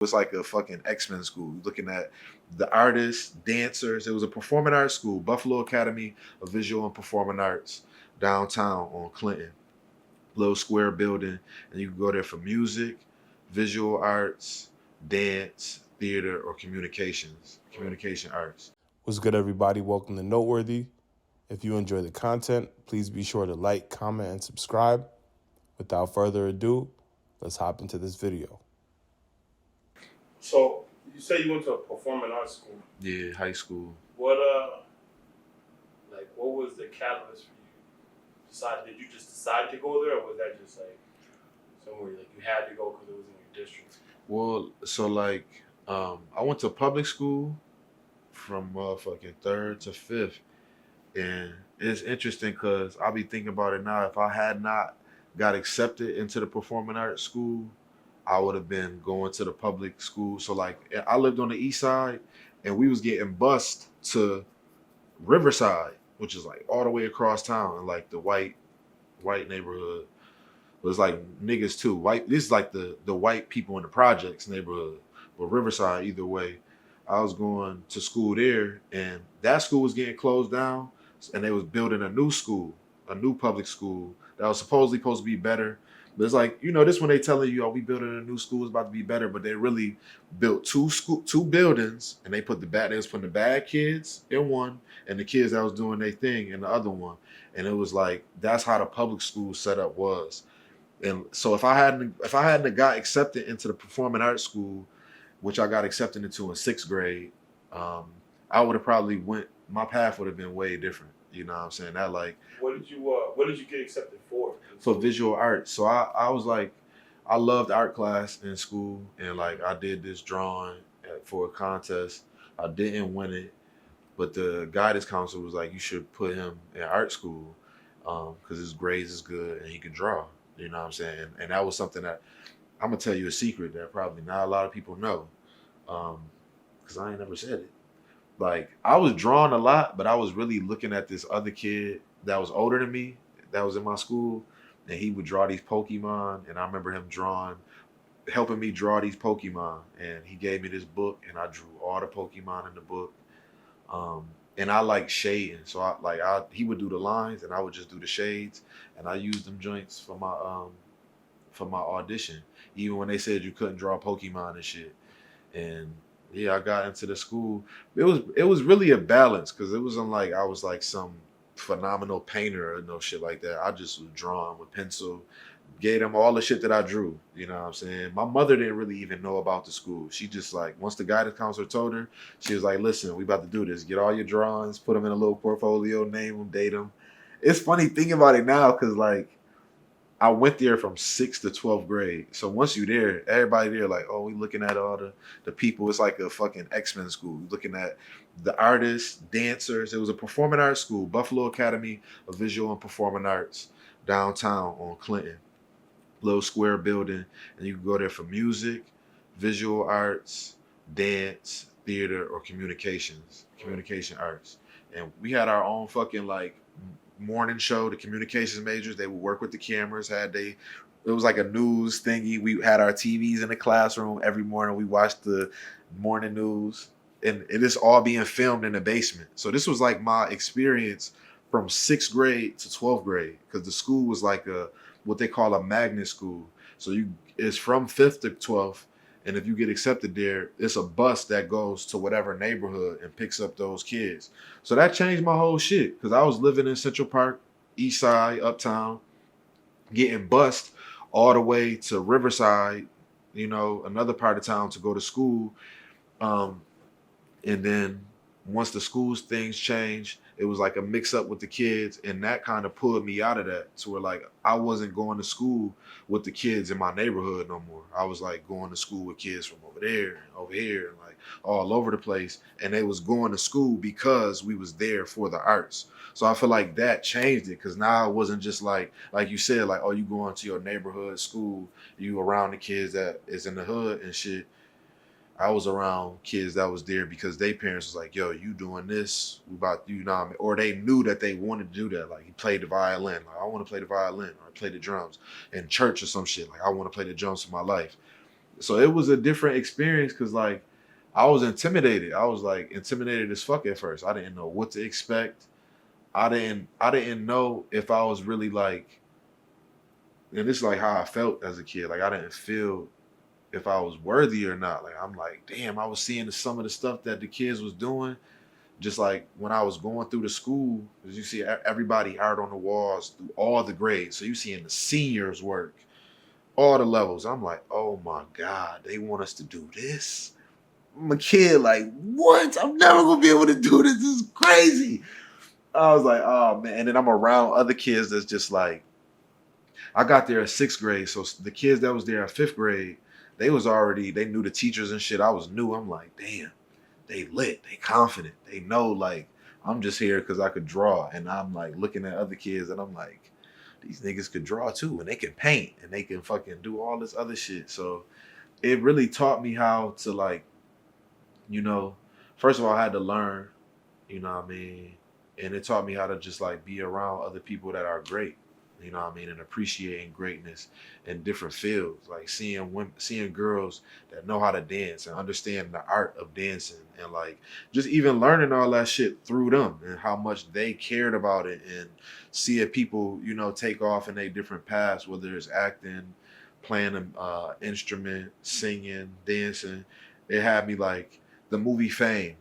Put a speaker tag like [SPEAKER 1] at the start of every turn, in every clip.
[SPEAKER 1] was like a fucking X-Men school. Looking at the artists, dancers. It was a performing arts school, Buffalo Academy of Visual and Performing Arts, downtown on Clinton. Little square building, and you can go there for music, visual arts, dance, theater, or communication arts.
[SPEAKER 2] What's good, everybody? Welcome to Noteworthy. If you enjoy the content, please be sure to like, comment, and subscribe. Without further ado, let's hop into this video.
[SPEAKER 3] So you say you went to a performing arts school.
[SPEAKER 1] Yeah, high school.
[SPEAKER 3] What what was the catalyst for you? Did you just decide to go there, or was that just like somewhere like you had to go because it was in your district?
[SPEAKER 1] Well, so I went to public school from motherfucking third to fifth, and it's interesting because I'll be thinking about it now. If I had not got accepted into the performing arts school, I would have been going to the public school. So I lived on the east side, and we was getting bused to Riverside, which is like all the way across town, and like the white neighborhood was like niggas too. White, this is like the white people in the projects neighborhood, but Riverside either way. I was going to school there, and that school was getting closed down, and they was building a new school, a new public school that was supposed to be better. But it's like, this when they telling you, oh, we building a new school, it's about to be better, but they really built two buildings, and they was putting the bad kids in one and the kids that was doing their thing in the other one. And it was like, that's how the public school setup was. And so if I hadn't got accepted into the performing arts school, which I got accepted into in sixth grade, I would have probably my path would have been way different. You know what I'm saying?
[SPEAKER 3] What did you get accepted for?
[SPEAKER 1] For visual arts. So I was like, I loved art class in school, and like I did this drawing for a contest. I didn't win it, but the guidance counselor was like, you should put him in art school because his grades is good and he can draw. You know what I'm saying? And that was something that I'm gonna tell you a secret that probably not a lot of people know, because I ain't never said it. Like, I was drawing a lot, but I was really looking at this other kid that was older than me that was in my school, and he would draw these Pokemon, and I remember him helping me draw these Pokemon, and he gave me this book, and I drew all the Pokemon in the book. And I like shading, so he would do the lines, and I would just do the shades, and I used them joints for my audition, even when they said you couldn't draw Pokemon and shit. And yeah, I got into the school. It was really a balance, because it wasn't like I was like some phenomenal painter or no shit like that. I just was drawing with pencil, gave them all the shit that I drew. You know what I'm saying? My mother didn't really even know about the school. She just like, once the guidance counselor told her, she was like, listen, we about to do this. Get all your drawings, put them in a little portfolio, name them, date them. It's funny thinking about it now, because like, I went there from 6th to 12th grade. So once you there, everybody there like, oh, we looking at all the people. It's like a fucking X-Men school. Looking at the artists, dancers. It was a performing arts school, Buffalo Academy of Visual and Performing Arts, downtown on Clinton. Little square building, and you can go there for music, visual arts, dance, theater, or communication arts. And we had our own fucking like morning show. The communications majors, they would work with the cameras. It was like a news thingy. We had our TVs in the classroom every morning. We watched the morning news, and it is all being filmed in the basement. So this was like my experience from 6th grade to 12th grade, because the school was like what they call a magnet school. So it's from 5th to 12th, and if you get accepted there, it's a bus that goes to whatever neighborhood and picks up those kids. So that changed my whole shit, because I was living in Central Park, East Side, Uptown, getting bused all the way to Riverside, another part of town, to go to school. And then once the school's things changed, it was like a mix up with the kids, and that kind of pulled me out of that, to where like I wasn't going to school with the kids in my neighborhood no more. I was like going to school with kids from over there and over here and like all over the place, and they was going to school because we was there for the arts. So I feel like that changed it, because now it wasn't just like you said, like, oh, you going to your neighborhood school, you around the kids that is in the hood and shit. I was around kids that was there because their parents was like, yo, you doing this, we about, you know what I mean? Or they knew that they wanted to do that. Like, he played the violin. Like, I want to play the violin, or play the drums in church or some shit. Like, I want to play the drums for my life. So it was a different experience because like I was intimidated. I was like intimidated as fuck at first. I didn't know what to expect. I didn't know if I was really like, and this is like how I felt as a kid. Like I didn't feel if I was worthy or not. Like I'm like, damn, I was seeing some of the stuff that the kids was doing. Just like when I was going through the school, as you see everybody out on the walls through all the grades. So you seeing the seniors work, all the levels. I'm like, oh my God, they want us to do this. I'm a kid, like, what? I'm never gonna be able to do this. This is crazy. I was like, oh man. And then I'm around other kids that's just like, I got there at sixth grade. So the kids that was there at fifth grade, they knew the teachers and shit. I was new. I'm like, damn, they lit, they confident. They know like I'm just here because I could draw. And I'm like looking at other kids and I'm like, these niggas could draw too, and they can paint and they can fucking do all this other shit. So it really taught me how to like, you know, first of all, I had to learn, you know what I mean? And it taught me how to just like be around other people that are great, you know what I mean? And appreciating greatness in different fields, like seeing women, seeing girls that know how to dance and understand the art of dancing and like just even learning all that shit through them and how much they cared about it and seeing people, you know, take off in their different paths, whether it's acting, playing an instrument, singing, dancing. It had me like the movie Fame.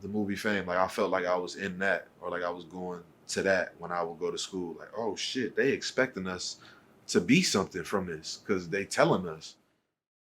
[SPEAKER 1] The movie Fame, like I felt like I was in that, or like I was going to that when I would go to school. Like, oh shit, they expecting us to be something from this because they telling us.